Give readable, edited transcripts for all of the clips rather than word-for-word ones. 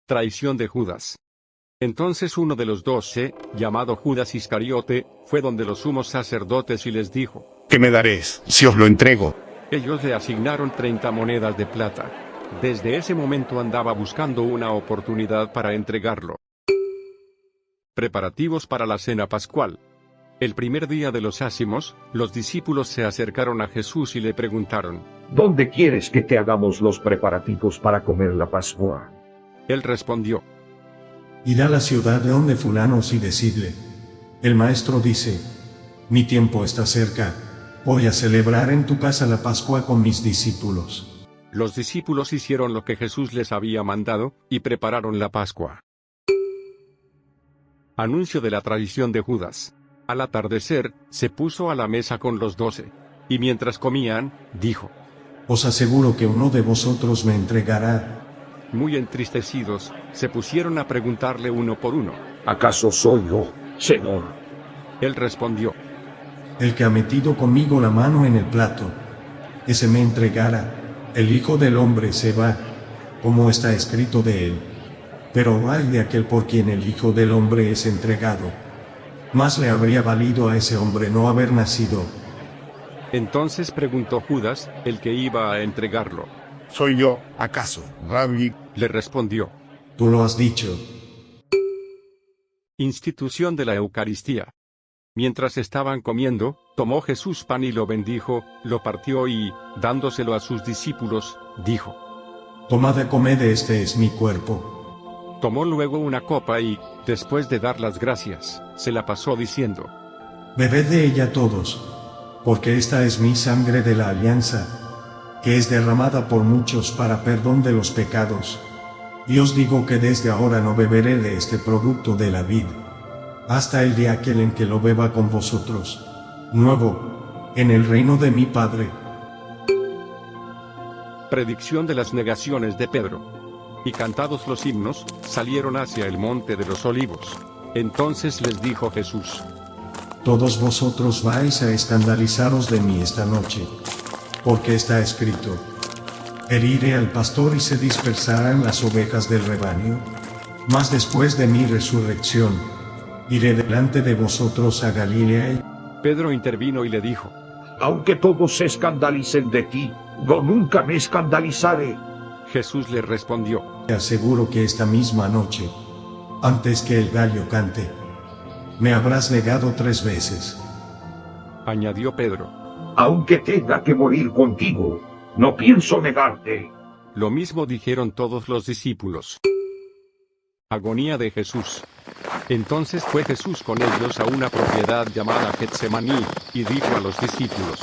Traición de Judas. Entonces uno de los 12, llamado Judas Iscariote, fue donde los sumos sacerdotes y les dijo: ¿Qué me daréis si os lo entrego? Ellos le asignaron 30 monedas de plata. Desde ese momento andaba buscando una oportunidad para entregarlo. Preparativos para la cena pascual. El primer día de los ácimos, los discípulos se acercaron a Jesús y le preguntaron: ¿Dónde quieres que te hagamos los preparativos para comer la Pascua? Él respondió: Id a la ciudad de donde fulanos y decidle: el maestro dice, mi tiempo está cerca, voy a celebrar en tu casa la Pascua con mis discípulos. Los discípulos hicieron lo que Jesús les había mandado, y prepararon la Pascua. Anuncio de la traición de Judas. Al atardecer, se puso a la mesa con los 12. Y mientras comían, dijo: Os aseguro que uno de vosotros me entregará. Muy entristecidos, se pusieron a preguntarle uno por uno. ¿Acaso soy yo, Señor? Él respondió: El que ha metido conmigo la mano en el plato, ese me entregará. El Hijo del Hombre se va, como está escrito de él. Pero ay de aquel por quien el Hijo del Hombre es entregado. Más le habría valido a ese hombre no haber nacido. Entonces preguntó Judas, el que iba a entregarlo. ¿Soy yo, acaso, Rabí? Le respondió. Tú lo has dicho. Institución de la Eucaristía. Mientras estaban comiendo, tomó Jesús pan y lo bendijo, lo partió y, dándoselo a sus discípulos, dijo: Tomad y comed, este es mi cuerpo. Tomó luego una copa y, después de dar las gracias, se la pasó diciendo: Bebed de ella todos, porque esta es mi sangre de la alianza, que es derramada por muchos para perdón de los pecados. Y os digo que desde ahora no beberé de este producto de la vid, hasta el día aquel en que lo beba con vosotros, nuevo, en el reino de mi Padre. Predicción de las negaciones de Pedro. Y cantados los himnos, salieron hacia el monte de los olivos. Entonces les dijo Jesús: Todos vosotros vais a escandalizaros de mí esta noche, porque está escrito: heriré al pastor y se dispersarán las ovejas del rebaño. Mas después de mi resurrección, iré delante de vosotros a Galilea. Pedro intervino y le dijo: Aunque todos se escandalicen de ti, yo nunca me escandalizaré. Jesús le respondió: Te aseguro que esta misma noche, antes que el gallo cante, me habrás negado 3 veces. Añadió Pedro: Aunque tenga que morir contigo, no pienso negarte. Lo mismo dijeron todos los discípulos. Agonía de Jesús. Entonces fue Jesús con ellos a una propiedad llamada Getsemaní, y dijo a los discípulos: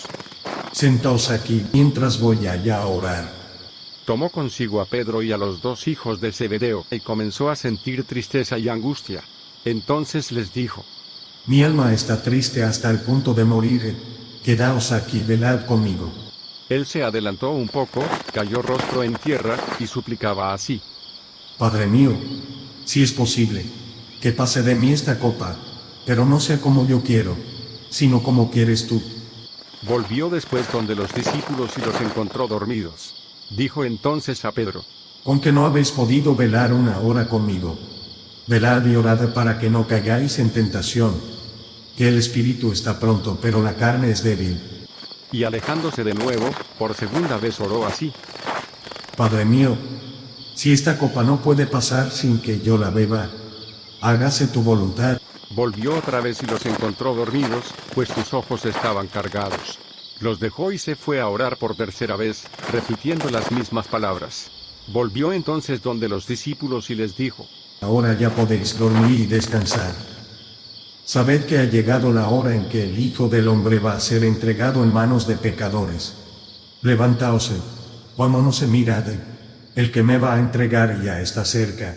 Sentaos aquí mientras voy allá a orar. Tomó consigo a Pedro y a los 2 hijos de Zebedeo, y comenzó a sentir tristeza y angustia. Entonces les dijo: Mi alma está triste hasta el punto de morir. Quedaos aquí, velad conmigo. Él se adelantó un poco, cayó rostro en tierra, y suplicaba así: Padre mío, si es posible, que pase de mí esta copa, pero no sea como yo quiero, sino como quieres tú. Volvió después donde los discípulos y los encontró dormidos. Dijo entonces a Pedro: ¿Con que no habéis podido velar una hora conmigo? Velad y orad para que no caigáis en tentación, que el espíritu está pronto, pero la carne es débil. Y alejándose de nuevo, por segunda vez oró así: Padre mío, si esta copa no puede pasar sin que yo la beba, hágase tu voluntad. Volvió otra vez y los encontró dormidos, pues sus ojos estaban cargados. Los dejó y se fue a orar por tercera vez, repitiendo las mismas palabras. Volvió entonces donde los discípulos y les dijo: Ahora ya podéis dormir y descansar. Sabed que ha llegado la hora en que el Hijo del Hombre va a ser entregado en manos de pecadores. Levantaos, vámonos y mirad, el que me va a entregar ya está cerca.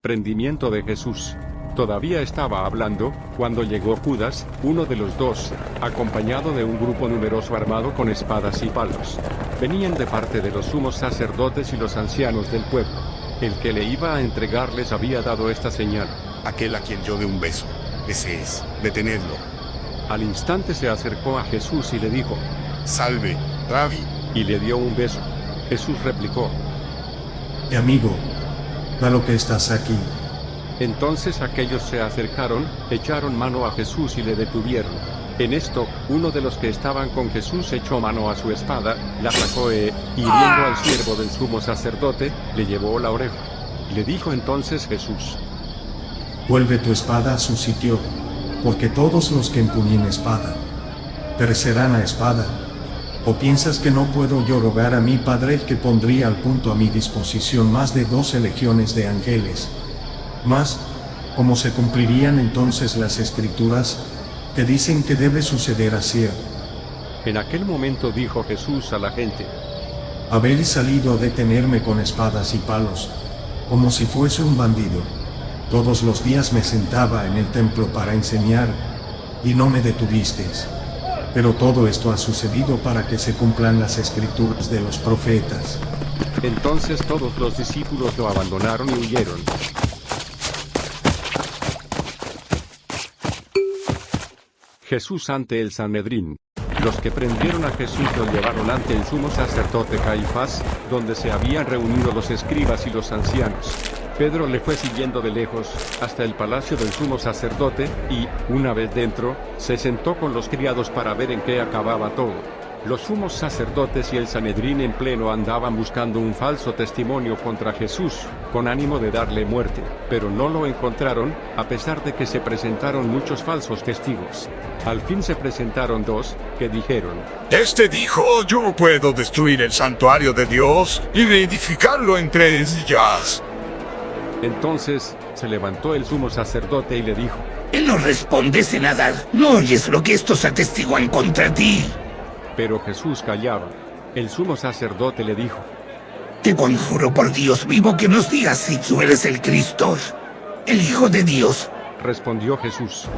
Prendimiento de Jesús. Todavía estaba hablando, cuando llegó Judas, uno de los 2, acompañado de un grupo numeroso armado con espadas y palos. Venían de parte de los sumos sacerdotes y los ancianos del pueblo. El que le iba a entregar les había dado esta señal: Aquel a quien yo dé un beso. Ese es, detenedlo. Al instante se acercó a Jesús y le dijo: Salve, Rabí. Y le dio un beso. Jesús replicó: Amigo, dado que estás aquí. Entonces aquellos se acercaron, echaron mano a Jesús y le detuvieron. En esto, uno de los que estaban con Jesús echó mano a su espada, la sacó e, hiriendo al siervo del sumo sacerdote, le llevó la oreja. Le dijo entonces Jesús: Vuelve tu espada a su sitio, porque todos los que empuñen espada, perecerán a espada. ¿O piensas que no puedo yo rogar a mi Padre que pondría al punto a mi disposición más de 12 legiones de ángeles? Mas, ¿cómo se cumplirían entonces las escrituras que dicen que debe suceder así? En aquel momento dijo Jesús a la gente: Habéis salido a detenerme con espadas y palos, como si fuese un bandido. Todos los días me sentaba en el templo para enseñar, y no me detuvisteis. Pero todo esto ha sucedido para que se cumplan las escrituras de los profetas. Entonces todos los discípulos lo abandonaron y huyeron. Jesús ante el Sanedrín. Los que prendieron a Jesús lo llevaron ante el sumo sacerdote Caifás, donde se habían reunido los escribas y los ancianos. Pedro le fue siguiendo de lejos, hasta el palacio del sumo sacerdote, y, una vez dentro, se sentó con los criados para ver en qué acababa todo. Los sumos sacerdotes y el Sanedrín en pleno andaban buscando un falso testimonio contra Jesús, con ánimo de darle muerte, pero no lo encontraron, a pesar de que se presentaron muchos falsos testigos. Al fin se presentaron dos, que dijeron: Este dijo, yo puedo destruir el santuario de Dios y reedificarlo en 3 días. Entonces, se levantó el sumo sacerdote y le dijo: Él no responde, Senador. ¿No oyes lo que estos atestiguan contra ti? Pero Jesús callaba. El sumo sacerdote le dijo: Te conjuro por Dios vivo que nos digas si tú eres el Cristo, el Hijo de Dios. Respondió Jesús: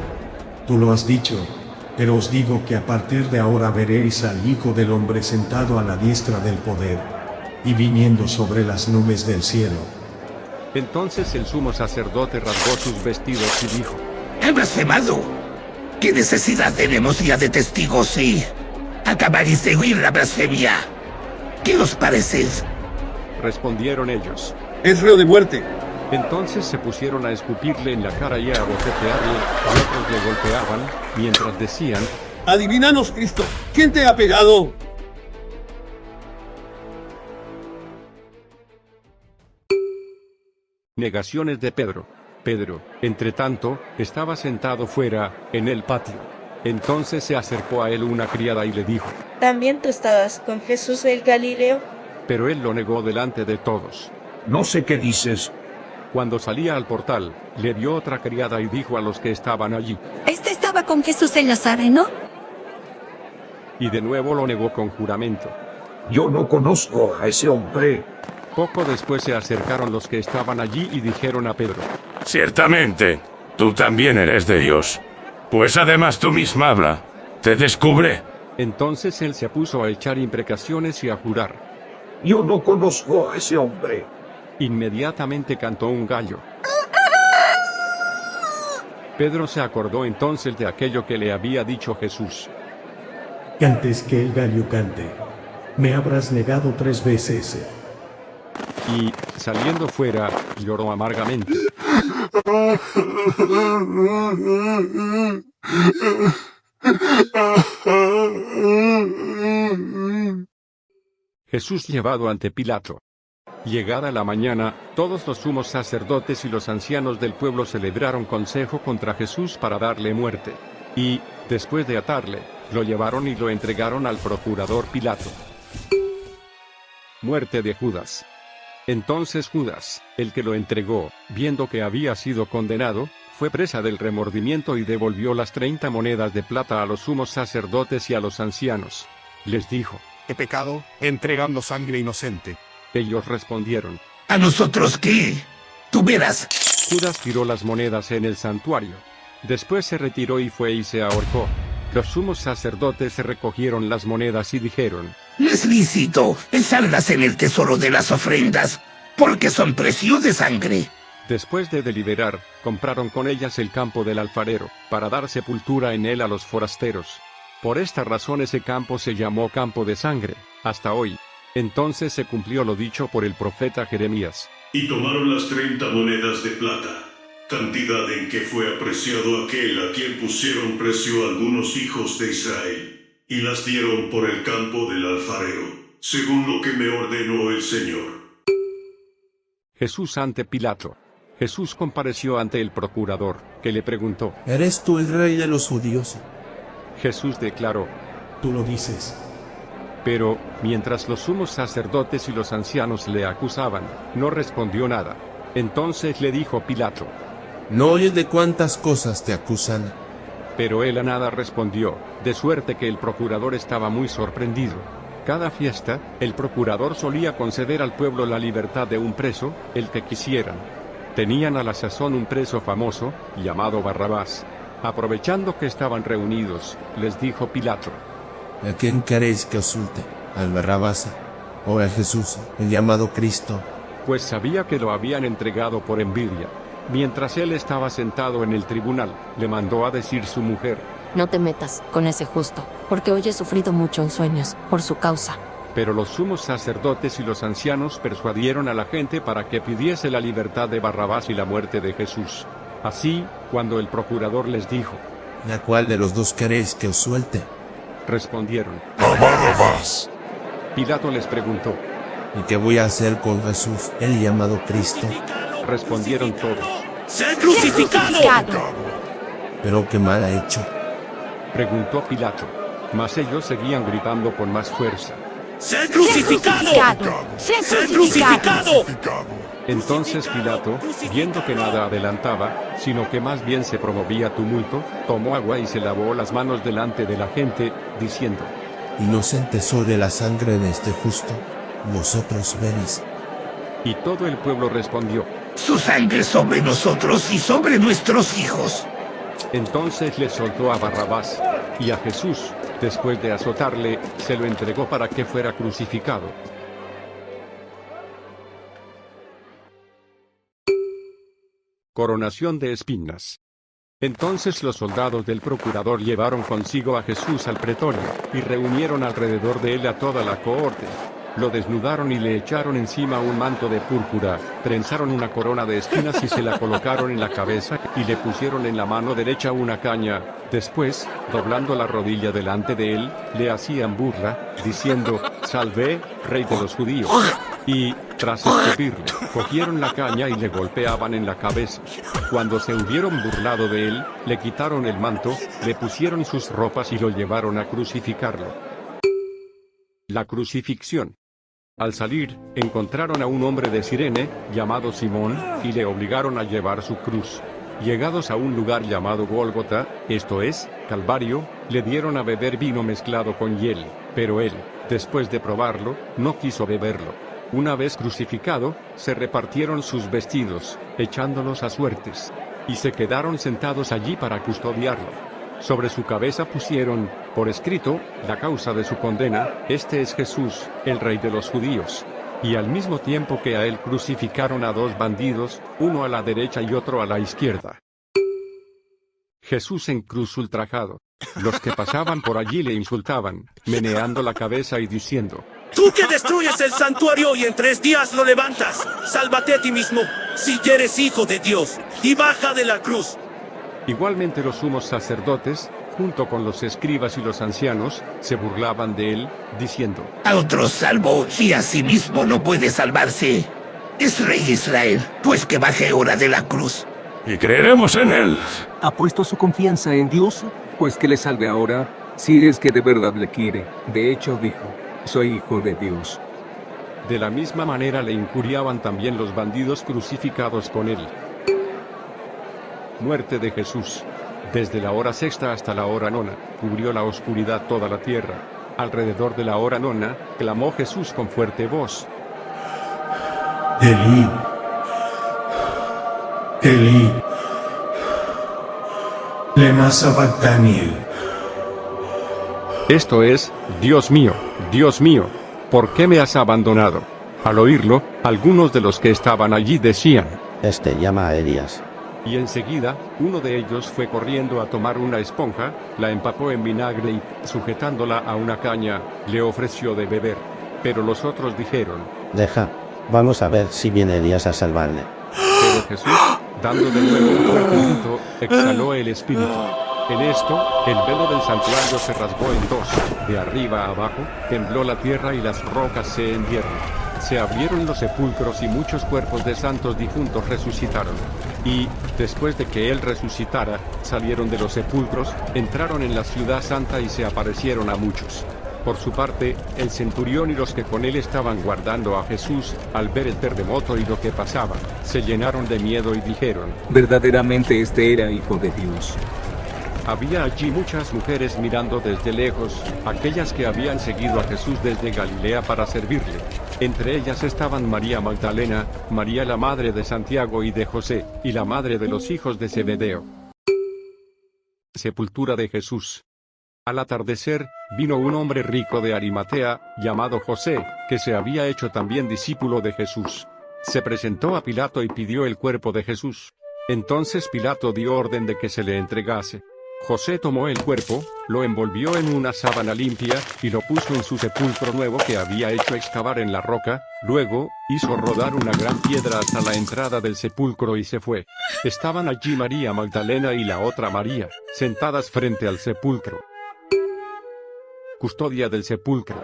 Tú lo has dicho, pero os digo que a partir de ahora veréis al Hijo del Hombre sentado a la diestra del poder, y viniendo sobre las nubes del cielo. Entonces el sumo sacerdote rasgó sus vestidos y dijo: ¡He blasfemado! ¿Qué necesidad tenemos ya de testigos si acabaréis de oír la blasfemia? ¿Qué os parece? Respondieron ellos: Es reo de muerte. Entonces se pusieron a escupirle en la cara y a bofetearle, y otros le golpeaban, mientras decían: Adivinanos, Cristo, ¿quién te ha pegado? Negaciones de Pedro. Pedro, entre tanto, estaba sentado fuera, en el patio. Entonces se acercó a él una criada y le dijo: ¿También tú estabas con Jesús el Galileo? Pero él lo negó delante de todos. No sé qué dices. Cuando salía al portal, le vio otra criada y dijo a los que estaban allí. Este estaba con Jesús el Nazareno. Y de nuevo lo negó con juramento. Yo no conozco a ese hombre. Poco después se acercaron los que estaban allí y dijeron a Pedro: Ciertamente, tú también eres de Dios. Pues además tú misma habla. Te descubre. Entonces él se puso a echar imprecaciones y a jurar. Yo no conozco a ese hombre. Inmediatamente cantó un gallo. Pedro se acordó entonces de aquello que le había dicho Jesús. Antes que el gallo cante, me habrás negado 3 veces. Y, saliendo fuera, lloró amargamente. Jesús llevado ante Pilato. Llegada la mañana, todos los sumos sacerdotes y los ancianos del pueblo celebraron consejo contra Jesús para darle muerte. Y, después de atarle, lo llevaron y lo entregaron al procurador Pilato. Muerte de Judas. Entonces Judas, el que lo entregó, viendo que había sido condenado, fue presa del remordimiento y devolvió las 30 monedas de plata a los sumos sacerdotes y a los ancianos. Les dijo: He pecado, entregando sangre inocente. Ellos respondieron: ¿A nosotros qué? Tú verás. Judas tiró las monedas en el santuario. Después se retiró y fue y se ahorcó. Los sumos sacerdotes recogieron las monedas y dijeron: No es lícito echarlas en el tesoro de las ofrendas, porque son precios de sangre. Después de deliberar, compraron con ellas el campo del alfarero, para dar sepultura en él a los forasteros. Por esta razón ese campo se llamó Campo de Sangre, hasta hoy. Entonces se cumplió lo dicho por el profeta Jeremías. Y tomaron las 30 monedas de plata, cantidad en que fue apreciado aquel a quien pusieron precio algunos hijos de Israel, y las dieron por el campo del alfarero, según lo que me ordenó el Señor. Jesús ante Pilato. Jesús compareció ante el procurador, que le preguntó: ¿Eres tú el rey de los judíos? Jesús declaró: Tú lo dices. Pero, mientras los sumos sacerdotes y los ancianos le acusaban, no respondió nada. Entonces le dijo Pilato: ¿No oyes de cuántas cosas te acusan? Pero él a nada respondió, de suerte que el procurador estaba muy sorprendido. Cada fiesta, el procurador solía conceder al pueblo la libertad de un preso, el que quisieran. Tenían a la sazón un preso famoso, llamado Barrabás. Aprovechando que estaban reunidos, les dijo Pilato: ¿A quién queréis que os suelte? ¿Al Barrabás o a Jesús, el llamado Cristo? Pues sabía que lo habían entregado por envidia. Mientras él estaba sentado en el tribunal, le mandó a decir su mujer: No te metas con ese justo, porque hoy he sufrido mucho en sueños, por su causa. Pero los sumos sacerdotes y los ancianos persuadieron a la gente para que pidiese la libertad de Barrabás y la muerte de Jesús. Así, cuando el procurador les dijo: ¿A cuál de los dos queréis que os suelte? Respondieron: ¡A Barrabás! Pilato les preguntó: ¿Y qué voy a hacer con Jesús, el llamado Cristo? Respondieron todos: ¡Ser crucificado! ¿Pero qué mal ha hecho? Preguntó Pilato. Mas ellos seguían gritando con más fuerza: ¡Ser crucificado! ¡Ser crucificado! Entonces Pilato, viendo que nada adelantaba, sino que más bien se promovía tumulto, tomó agua y se lavó las manos delante de la gente, diciendo: Inocente soy de la sangre de este justo, vosotros veréis. Y todo el pueblo respondió: Su sangre sobre nosotros y sobre nuestros hijos. Entonces le soltó a Barrabás, y a Jesús, después de azotarle, se lo entregó para que fuera crucificado. Coronación de espinas. Entonces los soldados del procurador llevaron consigo a Jesús al pretorio, y reunieron alrededor de él a toda la cohorte. Lo desnudaron y le echaron encima un manto de púrpura, trenzaron una corona de espinas y se la colocaron en la cabeza, y le pusieron en la mano derecha una caña. Después, doblando la rodilla delante de él, le hacían burla, diciendo: Salve, rey de los judíos. Y, tras escupirle, cogieron la caña y le golpeaban en la cabeza. Cuando se hubieron burlado de él, le quitaron el manto, le pusieron sus ropas y lo llevaron a crucificarlo. La crucifixión. Al salir, encontraron a un hombre de Cirene, llamado Simón, y le obligaron a llevar su cruz. Llegados a un lugar llamado Gólgota, esto es, Calvario, le dieron a beber vino mezclado con hiel, pero él, después de probarlo, no quiso beberlo. Una vez crucificado, se repartieron sus vestidos, echándolos a suertes, y se quedaron sentados allí para custodiarlo. Sobre su cabeza pusieron, por escrito, la causa de su condena: Este es Jesús, el rey de los judíos. Y al mismo tiempo que a él crucificaron a dos bandidos, uno a la derecha y otro a la izquierda. Jesús en cruz ultrajado. Los que pasaban por allí le insultaban, meneando la cabeza y diciendo: Tú que destruyes el santuario y en 3 días lo levantas, sálvate a ti mismo, si eres hijo de Dios, y baja de la cruz. Igualmente los sumos sacerdotes, junto con los escribas y los ancianos, se burlaban de él, diciendo: A otros salvo, y a sí mismo no puede salvarse. Es rey de Israel, pues que baje ahora de la cruz. Y creeremos en él. ¿Ha puesto su confianza en Dios? Pues que le salve ahora, si es que de verdad le quiere. De hecho dijo: soy hijo de Dios. De la misma manera le injuriaban también los bandidos crucificados con él. Muerte de Jesús. Desde la hora sexta hasta la hora nona, cubrió la oscuridad toda la tierra. Alrededor de la hora nona, clamó Jesús con fuerte voz: Elí, Elí, lema sabactani. Esto es: Dios mío, ¿por qué me has abandonado? Al oírlo, algunos de los que estaban allí decían: Este llama a Elías. Y enseguida, uno de ellos fue corriendo a tomar una esponja, la empapó en vinagre y, sujetándola a una caña, le ofreció de beber. Pero los otros dijeron: Deja, Vamos a ver si viene Elías a salvarle. Pero Jesús, dando de nuevo un fuerte grito, exhaló el espíritu. En esto, el velo del santuario se rasgó en dos, de arriba a abajo, tembló la tierra y las rocas se hendieron. Se abrieron los sepulcros y muchos cuerpos de santos difuntos resucitaron. Y, después de que él resucitara, salieron de los sepulcros, entraron en la ciudad santa y se aparecieron a muchos. Por su parte, el centurión y los que con él estaban guardando a Jesús, al ver el terremoto y lo que pasaba, se llenaron de miedo y dijeron: verdaderamente este era hijo de Dios. Había allí muchas mujeres mirando desde lejos, aquellas que habían seguido a Jesús desde Galilea para servirle. Entre ellas estaban María Magdalena, María la madre de Santiago y de José, y la madre de los hijos de Zebedeo. Sepultura de Jesús. Al atardecer, vino un hombre rico de Arimatea, llamado José, que se había hecho también discípulo de Jesús. Se presentó a Pilato y pidió el cuerpo de Jesús. Entonces Pilato dio orden de que se le entregase. José tomó el cuerpo, lo envolvió en una sábana limpia, y lo puso en su sepulcro nuevo que había hecho excavar en la roca, luego, hizo rodar una gran piedra hasta la entrada del sepulcro y se fue. Estaban allí María Magdalena y la otra María, sentadas frente al sepulcro. Custodia del sepulcro.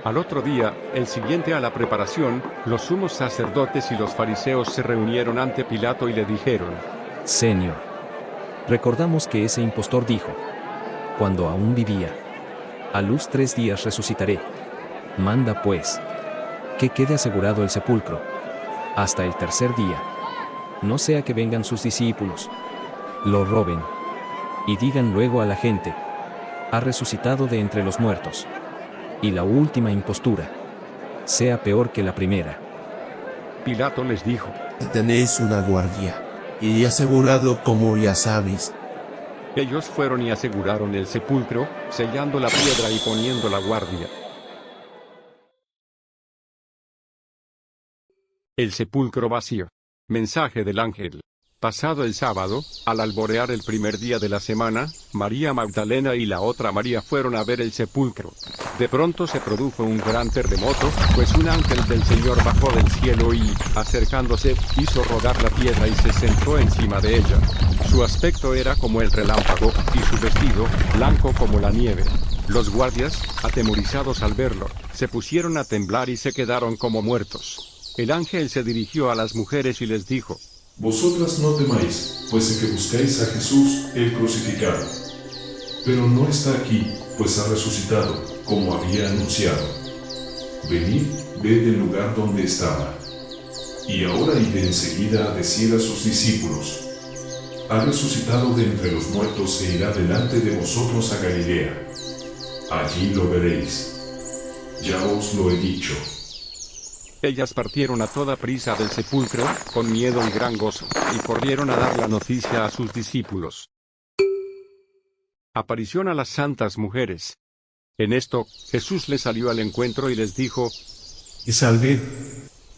Al otro día, el siguiente a la preparación, los sumos sacerdotes y los fariseos se reunieron ante Pilato y le dijeron: Señor, recordamos que ese impostor dijo, cuando aún vivía: a luz 3 días resucitaré. Manda pues, que quede asegurado el sepulcro, hasta el tercer día. No sea que vengan sus discípulos, lo roben, y digan luego a la gente: ha resucitado de entre los muertos. Y la última impostura sea peor que la primera. Pilato les dijo: tenéis una guardia, y asegurado como ya sabéis. Ellos fueron y aseguraron el sepulcro, sellando la piedra y poniendo la guardia. El sepulcro vacío. Mensaje del ángel. Pasado el sábado, al alborear el primer día de la semana, María Magdalena y la otra María fueron a ver el sepulcro. De pronto se produjo un gran terremoto, pues un ángel del Señor bajó del cielo y, acercándose, hizo rodar la piedra y se sentó encima de ella. Su aspecto era como el relámpago, y su vestido, blanco como la nieve. Los guardias, atemorizados al verlo, se pusieron a temblar y se quedaron como muertos. El ángel se dirigió a las mujeres y les dijo: vosotras no temáis, pues sé que buscáis a Jesús, el crucificado. Pero no está aquí, pues ha resucitado, como había anunciado. Venid, ved el lugar donde estaba. Y ahora id enseguida a decir a sus discípulos: ha resucitado de entre los muertos e irá delante de vosotros a Galilea. Allí lo veréis. Ya os lo he dicho. Ellas partieron a toda prisa del sepulcro, con miedo y gran gozo, y corrieron a dar la noticia a sus discípulos. Aparición a las santas mujeres. En esto, Jesús les salió al encuentro y les dijo: y salve.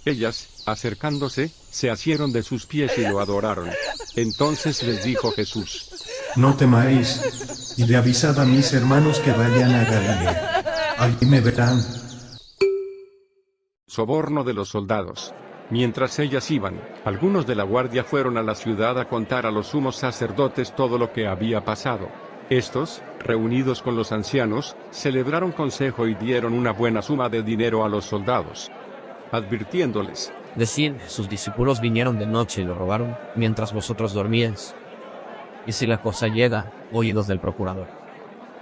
Ellas, acercándose, se asieron de sus pies y lo adoraron. Entonces les dijo Jesús: no temáis, y le avisad a mis hermanos que vayan a Galilea. Allí me verán. Soborno de los soldados. Mientras ellas iban, algunos de la guardia fueron a la ciudad a contar a los sumos sacerdotes todo lo que había pasado. Estos, reunidos con los ancianos, celebraron consejo y dieron una buena suma de dinero a los soldados, advirtiéndoles: decid, sus discípulos vinieron de noche y lo robaron, mientras vosotros dormíais. Y si la cosa llega, oídos del procurador,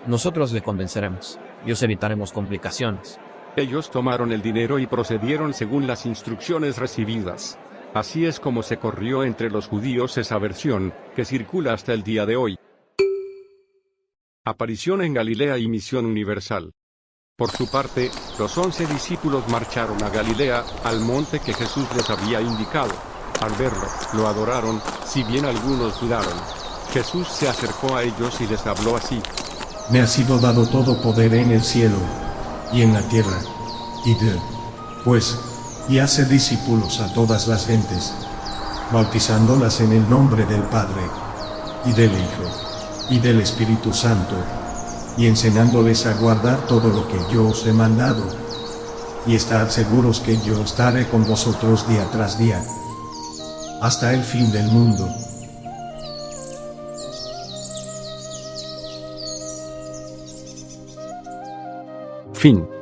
nosotros le convenceremos, y os evitaremos complicaciones. Ellos tomaron el dinero y procedieron según las instrucciones recibidas. Así es como se corrió entre los judíos esa versión, que circula hasta el día de hoy. Aparición en Galilea y misión universal. Por su parte, los 11 discípulos marcharon a Galilea, al monte que Jesús les había indicado. Al verlo, lo adoraron, si bien algunos dudaron. Jesús se acercó a ellos y les habló así: me ha sido dado todo poder en el cielo y en la tierra. Id, pues, y haced discípulos a todas las gentes, bautizándolas en el nombre del Padre, y del Hijo, y del Espíritu Santo, y enseñándoles a guardar todo lo que yo os he mandado. y estad seguros que yo estaré con vosotros día tras día, hasta el fin del mundo. Fin.